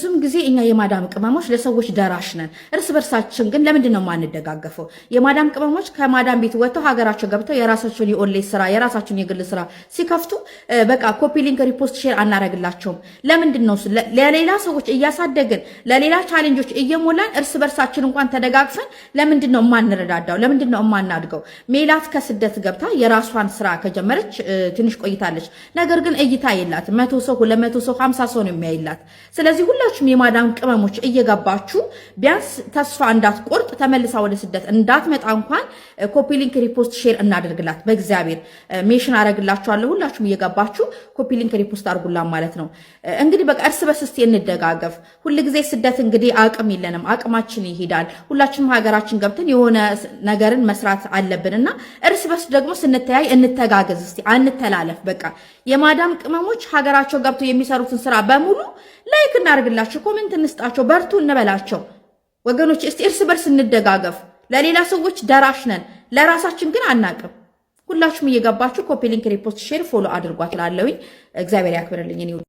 ብዙም ጊዜ እኛ የማዳም ቅመሞች ለሰዎች ደራሽ ነን። እርስ በርሳችን ግን ለምንድነው ማንደጋገፈው? የማዳም ቅመሞች ከማዳም ቤት ወጥተው ሀገራቸው ገብተው የራሳቸውን የኦንላይን ስራ የራሳቸውን የግል ስራ ሲከፍቱ በቃ ኮፒ ሊንክ ሪፖስት ሼር አናረግላቸውም? ለምንድነው ለሌላ ሰዎች እያሳደግን ለሌላ ቻሌንጆች እየሞላን እርስ በርሳችን እንኳን ተደጋግፈን ለምንድነው ማንረዳዳው? ለምንድነው ማናድገው? ሜላት ከስደት ገብታ የራሷን ስራ ከጀመረች ትንሽ ቆይታለች። ነገር ግን እይታ የላትም። 100 ሰው 200 ሰው 50 ሰው ነው የሚያይላት። ስለዚህ ሁላችሁም የማዳም ቅመሞች እየገባችሁ ቢያንስ ተስፋ እንዳትቆርጥ ተመልሳ ወደ ስደት እንዳትመጣ እንኳን ኮፒ ሊንክ ሪፖስት ሼር እናደርግላት። በእግዚአብሔር ሜሽን አረግላችኋለሁ። ሁላችሁም እየገባችሁ ኮፒ ሊንክ ሪፖስት አድርጉላት ማለት ነው። እንግዲህ በቃ እርስ በርስ እስቲ እንደጋገፍ። ሁልጊዜ ስደት እንግዲህ አቅም የለንም፣ አቅማችን ይሄዳል። ሁላችንም ሀገራችን ገብተን የሆነ ነገርን መስራት አለብንና እርስ በርስ ደግሞ ስንተያይ እንተጋገዝ። እስቲ አንተላለፍ። በቃ የማዳም ቅመሞች ሀገራቸው ገብተው የሚሰሩትን ስራ በሙሉ ላይክ እናርግላቸው፣ ኮሜንት እንስጣቸው፣ በርቱ እንበላቸው። ወገኖች እስቲ እርስ በርስ እንደጋገፍ። ለሌላ ሰዎች ደራሽ ነን፣ ለራሳችን ግን አናቅም። ሁላችሁም እየገባችሁ ኮፒ ሊንክ ሪፖስት ሼር ፎሎ አድርጓት እላለሁኝ። እግዚአብሔር ያክብርልኝ።